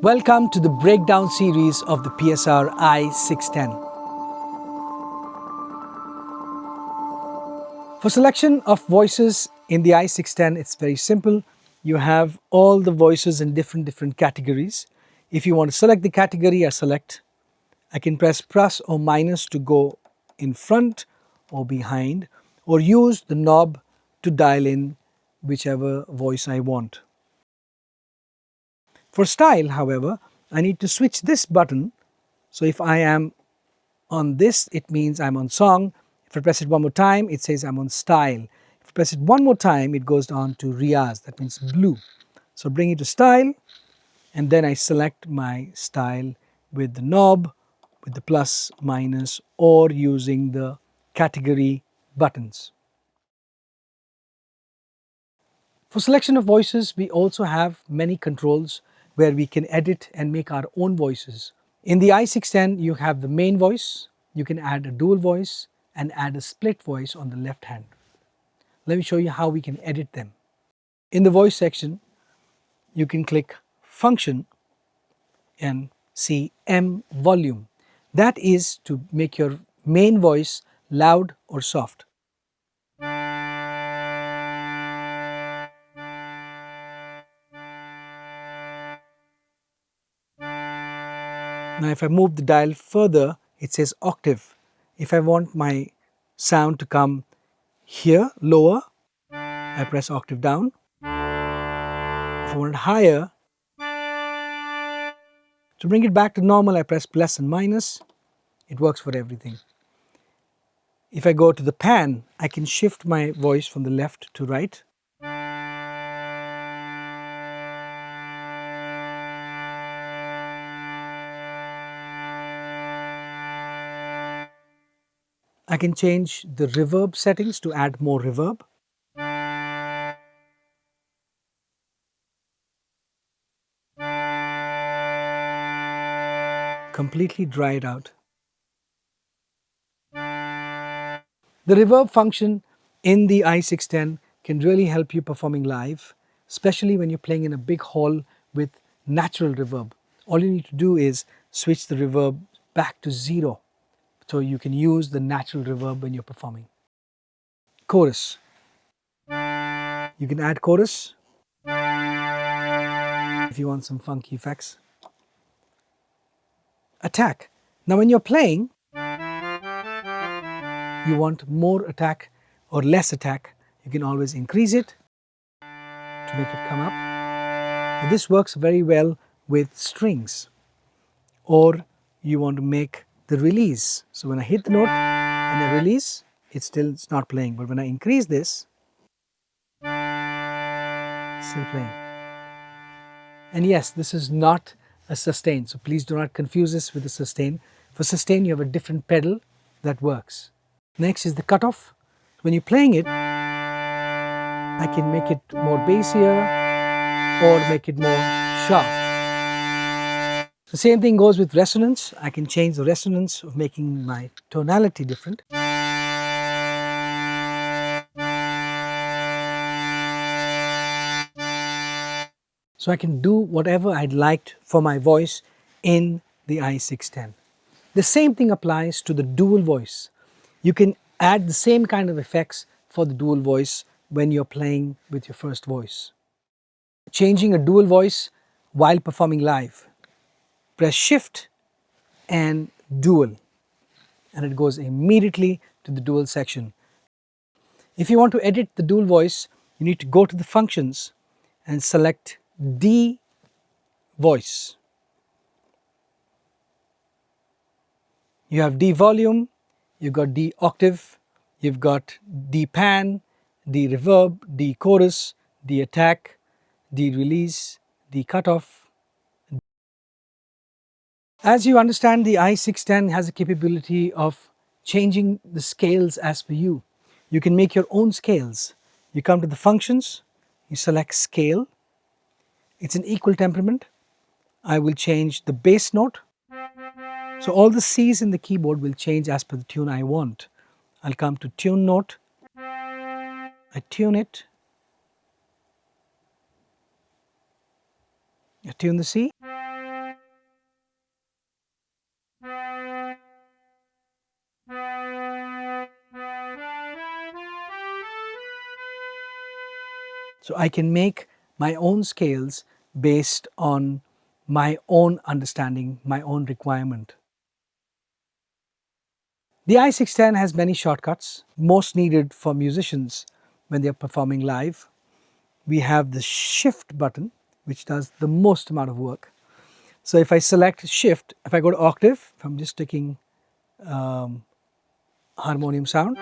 Welcome to the breakdown series of the PSR-i610. For selection of voices in the i610, it's very simple. You have all the voices in different categories. If you want to select the category, I can press plus or minus to go in front or behind, or use the knob to dial in whichever voice I want. For style, however, I need to switch this button. So if I am on this, it means I'm on song. If I press it one more time, it says I'm on style. If I press it one more time, it goes on to Riyaz, that means blue. So bring it to style, and then I select my style with the knob, with the plus, minus, or using the category buttons. For selection of voices, we also have many controls where we can edit and make our own voices. In the i610, you have the main voice. You can add a dual voice and add a split voice on the left hand. Let me show you how we can edit them. In the voice section, you can click function and see M volume. That is to make your main voice loud or soft. Now if I move the dial further, it says octave. If I want my sound to come here, lower, I press octave down. If I want it higher, to bring it back to normal, I press plus and minus. It works for everything. If I go to the pan, I can shift my voice from the left to right. I can change the reverb settings to add more reverb. Completely dry it out. The reverb function in the i610 can really help you performing live, especially when you're playing in a big hall with natural reverb. All you need to do is switch the reverb back to 0, so you can use the natural reverb when you're performing. Chorus. You can add chorus if you want some funky effects. Attack. Now when you're playing, you want more attack or less attack, you can always increase it to make it come up. Now this works very well with strings. Or you want to make the release. So when I hit the note and I release, it's not playing. But when I increase this, it's still playing. And yes, this is not a sustain. So please do not confuse this with a sustain. For sustain, you have a different pedal that works. Next is the cutoff. When you're playing it, I can make it more bassier or make it more sharp. The same thing goes with resonance. I can change the resonance of making my tonality different. So I can do whatever I'd liked for my voice in the i610. The same thing applies to the dual voice. You can add the same kind of effects for the dual voice when you're playing with your first voice. Changing a dual voice while performing live. Press shift and dual, and it goes immediately to the dual section. If you want to edit the dual voice, you need to go to the functions and select D voice. You have D volume, you've got D octave, you've got D pan, D reverb, D chorus, D attack, D release, D cutoff. As you understand, the i610 has a capability of changing the scales as per you. You can make your own scales. You come to the functions, you select scale. It's an equal temperament. I will change the bass note. So all the C's in the keyboard will change as per the tune I want. I'll come to tune note. I tune it. I tune the C. So I can make my own scales based on my own understanding, my own requirement. The i610 has many shortcuts, most needed for musicians when they are performing live. We have the shift button, which does the most amount of work. So if I select shift, if I go to octave, if I'm just taking harmonium sound,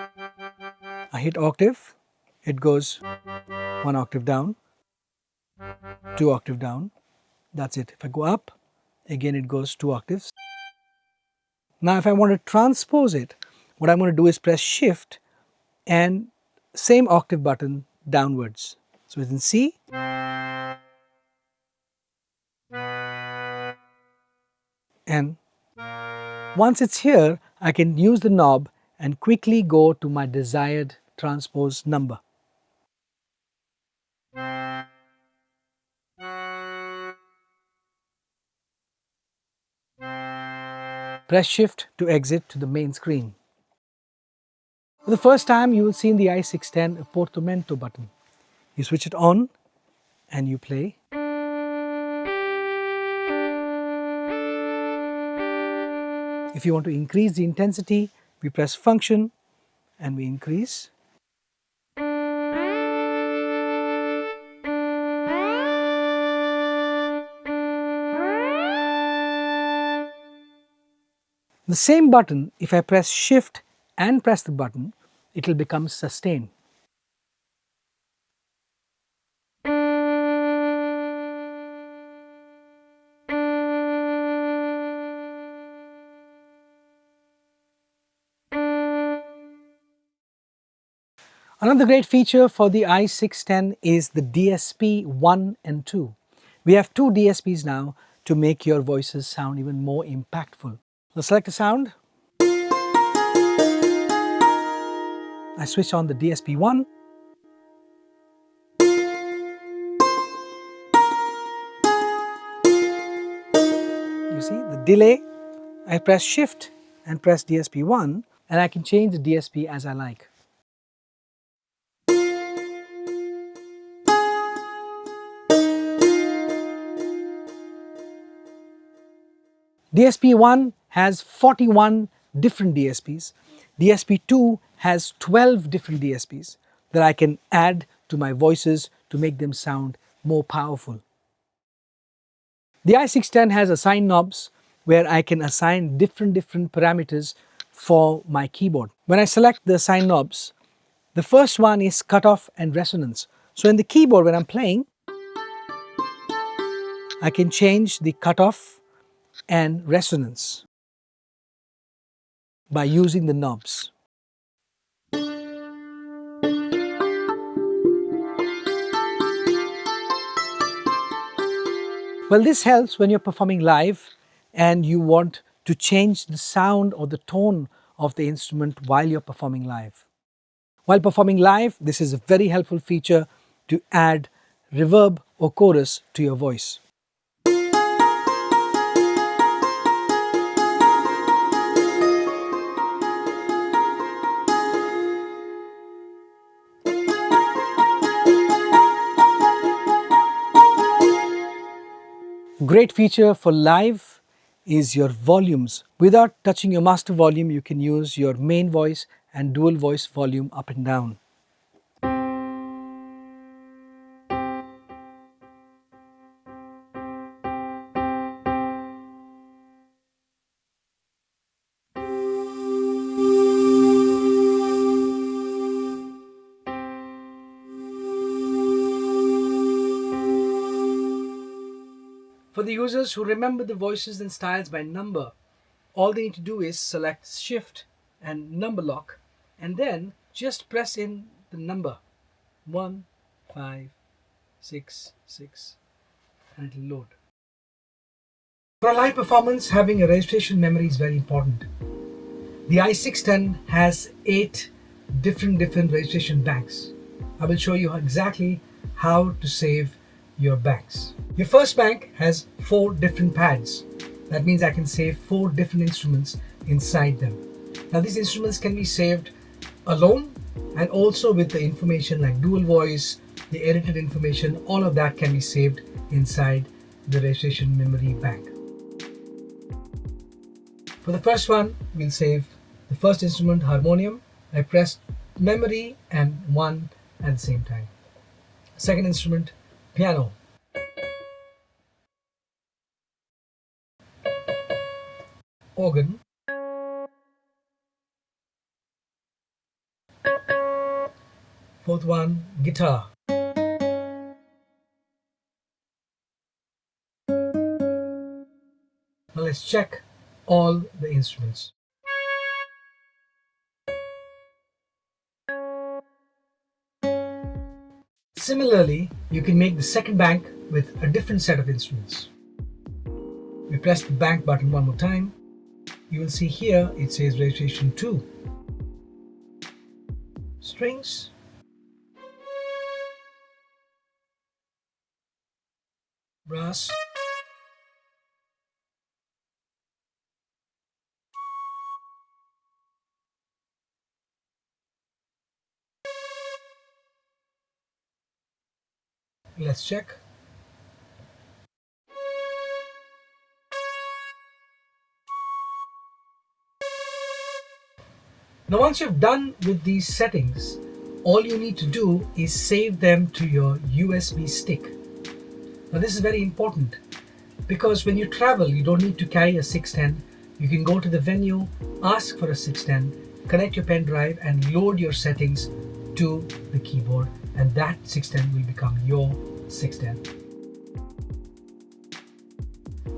I hit octave, it goes 1 octave down, 2 octave down, that's it. If I go up, again it goes 2 octaves. Now if I want to transpose it, what I'm going to do is press shift and same octave button downwards. So it's in C, and once it's here, I can use the knob and quickly go to my desired transpose number. Press shift to exit to the main screen. For the first time, you will see in the i610 a portamento button. You switch it on and you play. If you want to increase the intensity, we press function and we increase. The same button, if I press shift and press the button, it will become sustain. Another great feature for the i610 is the DSP 1 and 2. We have two DSPs now to make your voices sound even more impactful. So select a sound. I switch on the DSP 1. You see the delay. I press shift and press DSP 1 and I can change the DSP as I like. DSP 1 has 41 different DSPs. DSP 2 has 12 different DSPs that I can add to my voices to make them sound more powerful. The i610 has assign knobs where I can assign different parameters for my keyboard. When I select the assign knobs, the first one is cutoff and resonance. So in the keyboard when I'm playing, I can change the cutoff and resonance by using the knobs. Well, this helps when you're performing live and you want to change the sound or the tone of the instrument while you're performing live. While performing live, this is a very helpful feature to add reverb or chorus to your voice. Great feature for live is your volumes. Without touching your master volume, you can use your main voice and dual voice volume up and down. For the users who remember the voices and styles by number, all they need to do is select shift and number lock and then just press in the number 1, 5, 6, 6 and it will load. For a live performance, having a registration memory is very important. The i610 has 8 different registration banks. I will show you exactly how to save your banks. Your first bank has 4 different pads. That means I can save 4 different instruments inside them. Now these instruments can be saved alone and also with the information like dual voice, the edited information, all of that can be saved inside the registration memory bank. For the first one, we'll save the first instrument, harmonium. I press memory and 1 at the same time. Second instrument, piano. Organ. Fourth one, guitar. Now let's check all the instruments. Similarly, you can make the second bank with a different set of instruments. We press the bank button one more time. You will see here it says registration 2. Strings. Brass. Let's check. Now once you've done with these settings, all you need to do is save them to your USB stick. Now this is very important because when you travel you don't need to carry a 610. You can go to the venue, ask for a 610, connect your pen drive and load your settings to the keyboard, and that 610 will become your 610.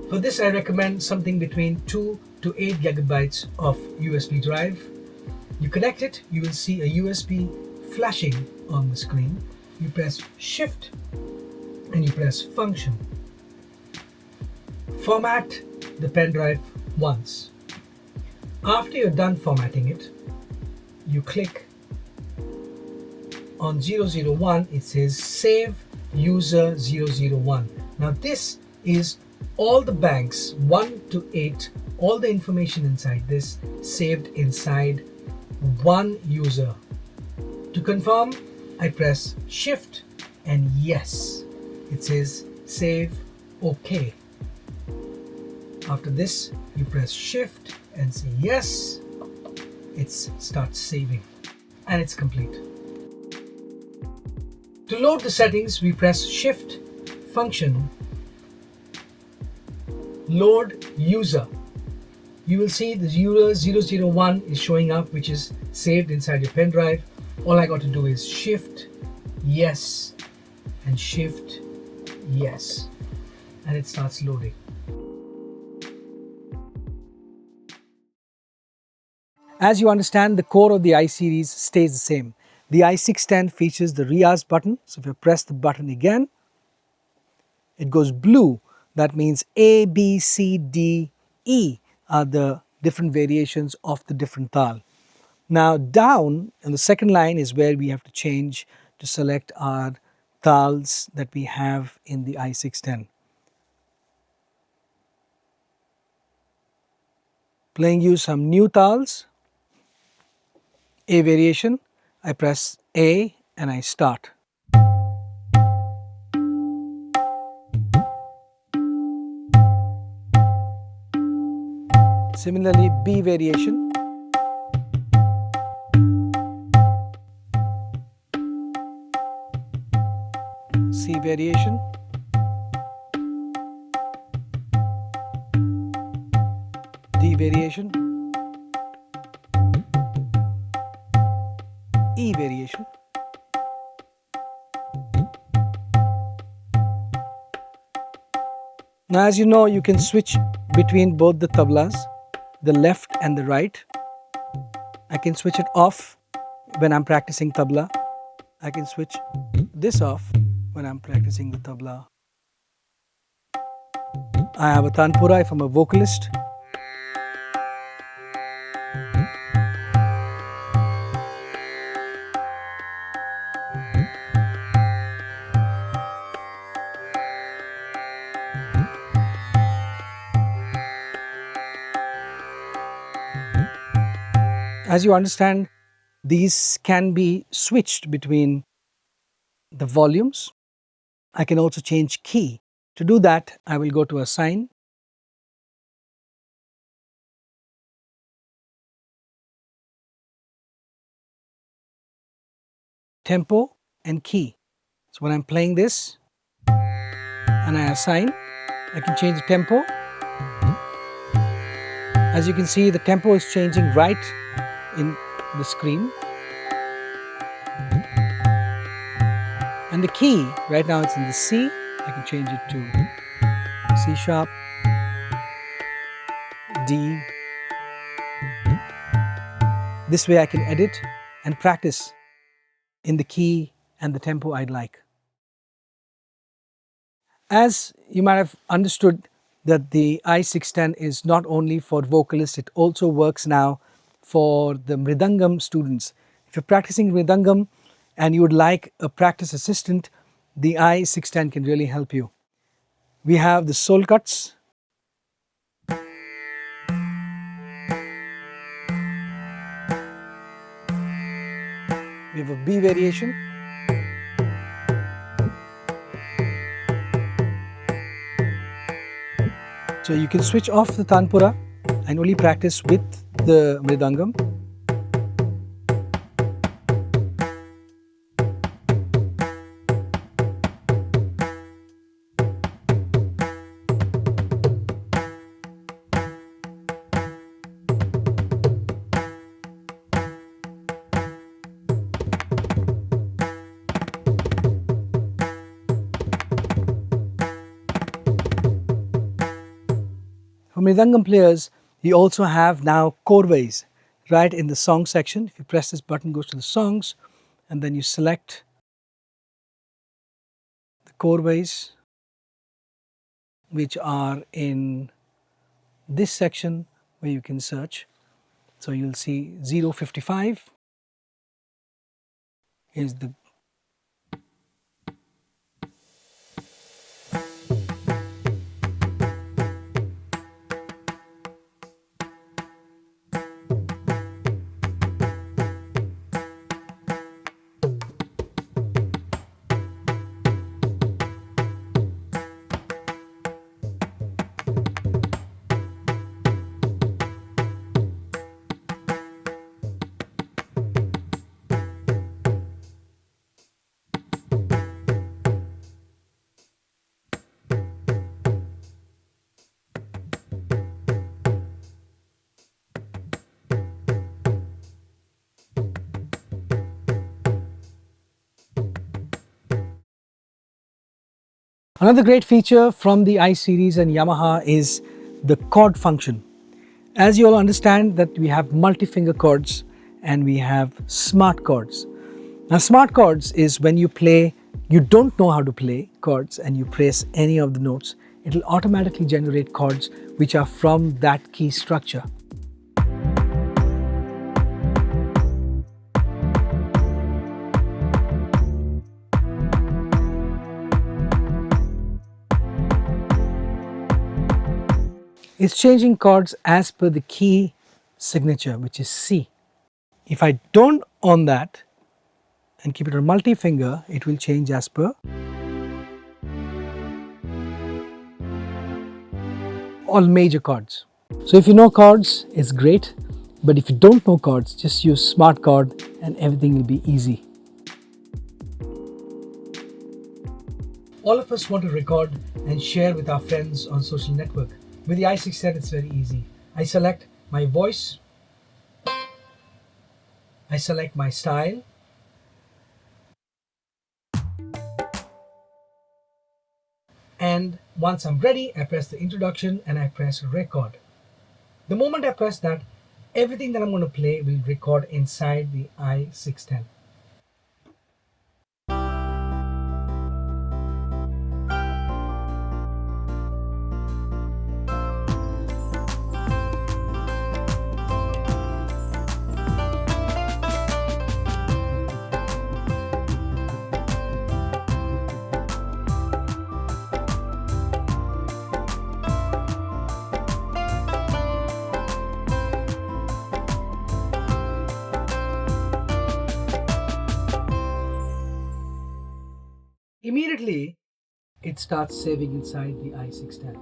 For this I recommend something between 2 to 8 gigabytes of USB drive. You connect it, you will see a USB flashing on the screen. You press Shift and you press Function. Format the pen drive once. After you're done formatting it, you click on 001. It says Save User 001. Now this is all the banks 1 to 8, all the information inside this saved inside one user. To confirm, I press Shift and yes. It says Save OK. After this, you press Shift and say yes. It starts saving and it's complete. To load the settings, we press Shift, Function, Load User. You will see the user 001 is showing up, which is saved inside your pen drive. All I got to do is Shift, yes, and Shift, yes, and it starts loading. As you understand, the core of the I series stays the same. The i610 features the Riyaz button, so if you press the button again, it goes blue. That means A, B, C, D, E are the different variations of the different tal. Now down in the second line is where we have to change to select our tals that we have in the i610. Playing you some new tals. A variation, I press A and I start. Similarly, B variation. C variation. D variation. E variation. Now as you know, you can switch between both the tablas, the left and the right. I can switch it off when I'm practicing tabla. I can switch this off when I'm practicing the tabla. I have a Tanpura if I'm a vocalist. As you understand, these can be switched between the volumes. I can also change key. To do that, I will go to Assign, Tempo and Key. So when I'm playing this and I assign, I can change the tempo. As you can see, the tempo is changing right in the screen. And the key, right now it's in the C. I can change it to C sharp, D. This way I can edit and practice in the key and the tempo I'd like. As you might have understood that the i610 is not only for vocalists, it also works now for the Mridangam students. If you're practicing Mridangam and you would like a practice assistant, the i610 can really help you. We have the soul cuts. We have a B variation. So you can switch off the Tanpura and only practice with the Mridangam. For Mridangam players, you also have now chordways right in the song section. If you press this button, it goes to the songs, and then you select the chordways, which are in this section where you can search. So you'll see 055 is the Another great feature from the I series and Yamaha is the chord function. As you all understand that we have multi-finger chords and we have smart chords. Now smart chords is when you play, you don't know how to play chords and you press any of the notes, it will automatically generate chords which are from that key structure. It's changing chords as per the key signature, which is C. If I don't on that and keep it on multi-finger, it will change as per all major chords. So if you know chords, it's great. But if you don't know chords, just use smart chord and everything will be easy. All of us want to record and share with our friends on social network. With the i610, it's very easy. I select my voice, I select my style, and once I'm ready, I press the introduction and I press record. The moment I press that, everything that I'm going to play will record inside the i610. Immediately it starts saving inside the i610.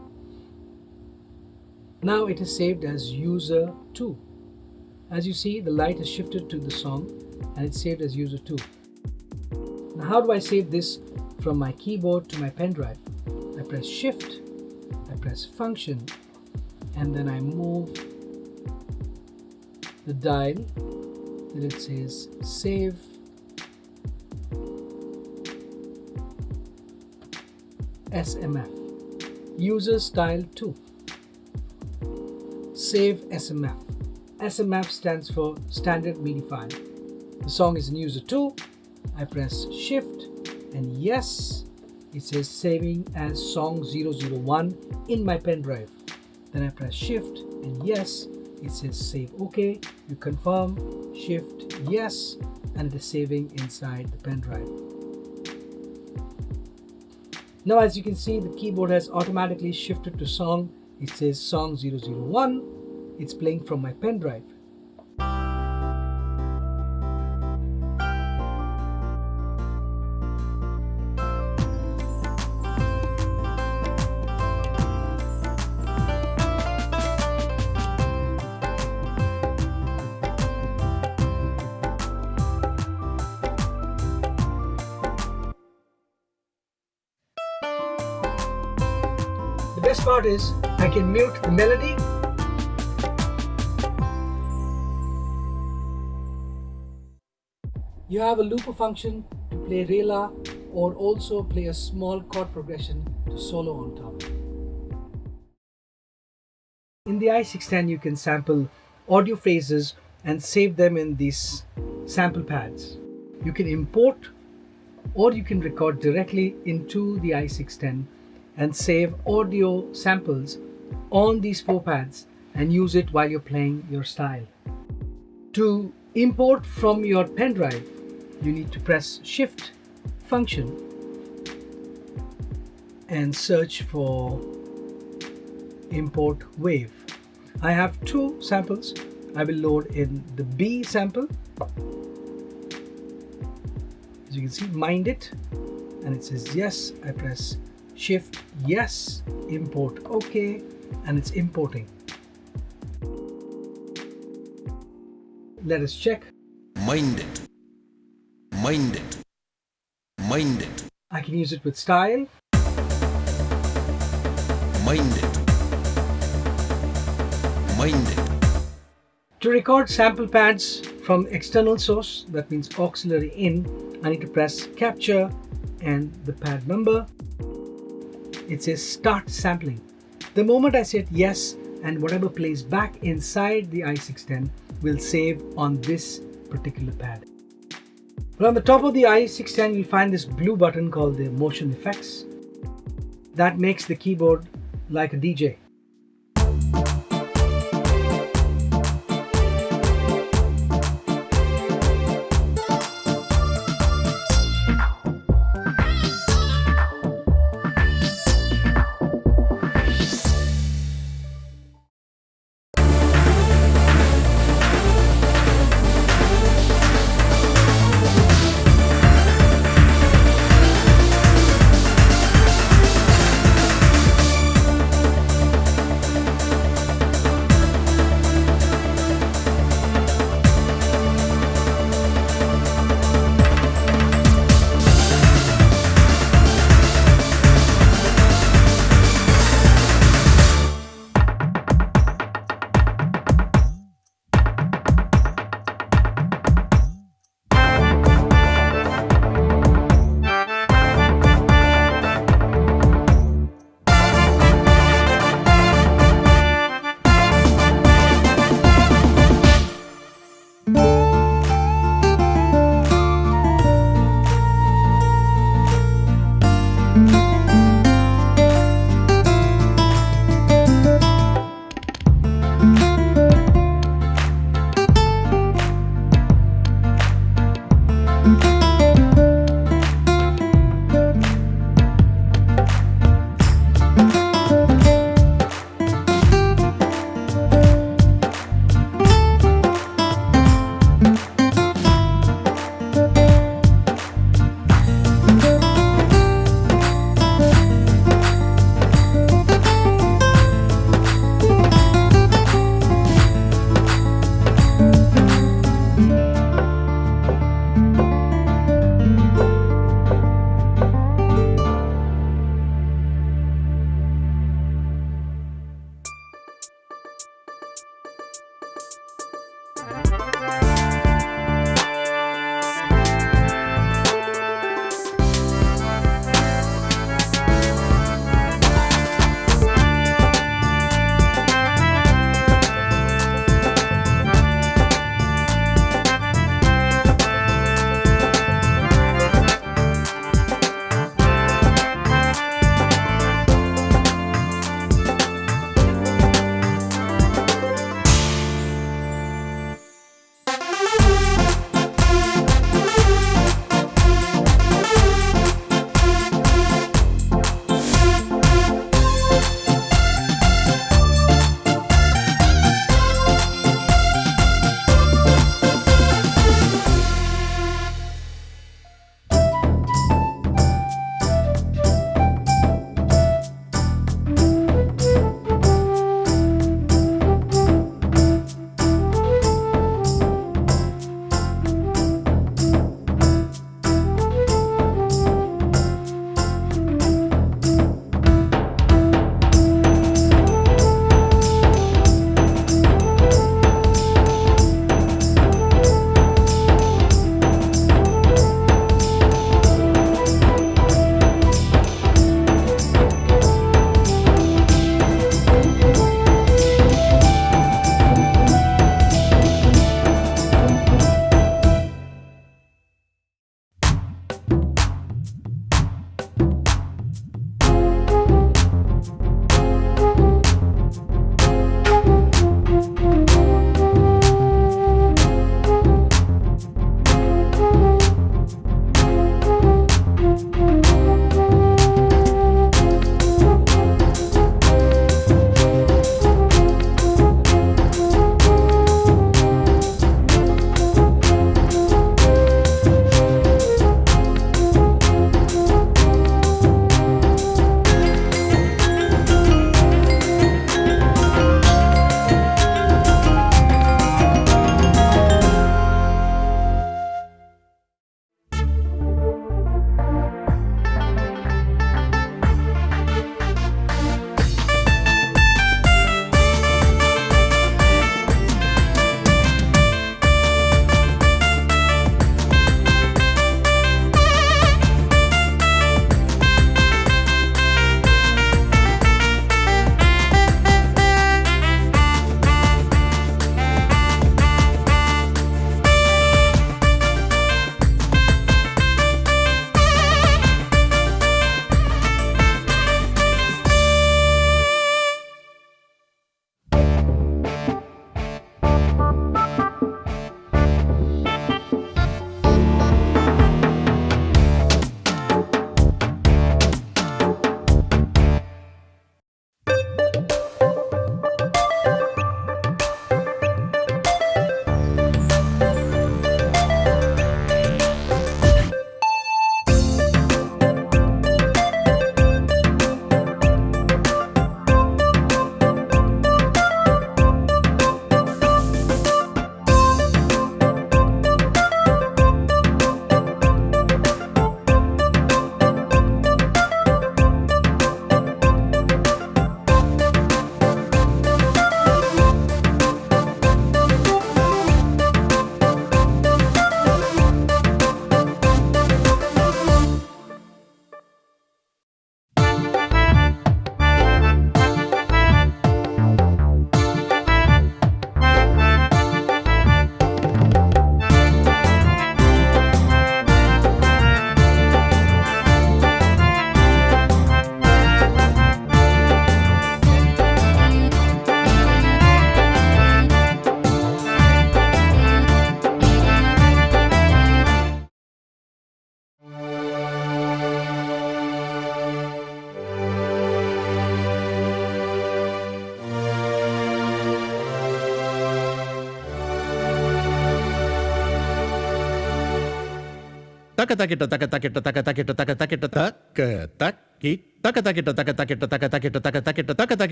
Now it is saved as user 2. As you see, the light has shifted to the song and it's saved as user 2. Now how do I save this from my keyboard to my pen drive? I press shift, I press function, and then I move the dial till it says save SMF, user style 2. Save SMF. SMF stands for standard MIDI file. The song is in user 2. I press shift and yes, it says saving as song 001 in my pen drive. Then I press shift and yes, it says save OK. You confirm, shift yes, and it is saving inside the pen drive. Now as you can see, the keyboard has automatically shifted to song. It says song 001. It's playing from my pen drive. The best part is I can mute the melody . You have a looper function to play Rela or also play a small chord progression to solo on top. In the i610 you can sample audio phrases and save them in these sample pads. You can import or you can record directly into the i610 and save audio samples on these 4 pads and use it while you're playing your style. To import from your pen drive, you need to press shift function and search for import wave. I have 2 samples. I will load in the B sample. As you can see, mind it, and it says yes. I press shift yes, import OK, and it's importing. Let us check. Mind it. Mind it. Mind it. I can use it with style. Mind it. Mind it. To record sample pads from external source, that means auxiliary in, I need to press capture and the pad number. It says start sampling. The moment I said yes, and whatever plays back inside the i610 will save on this particular pad. Well, on the top of the i610 you'll find this blue button called the motion effects. That makes the keyboard like a DJ.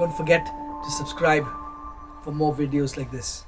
Don't forget to subscribe for more videos like this.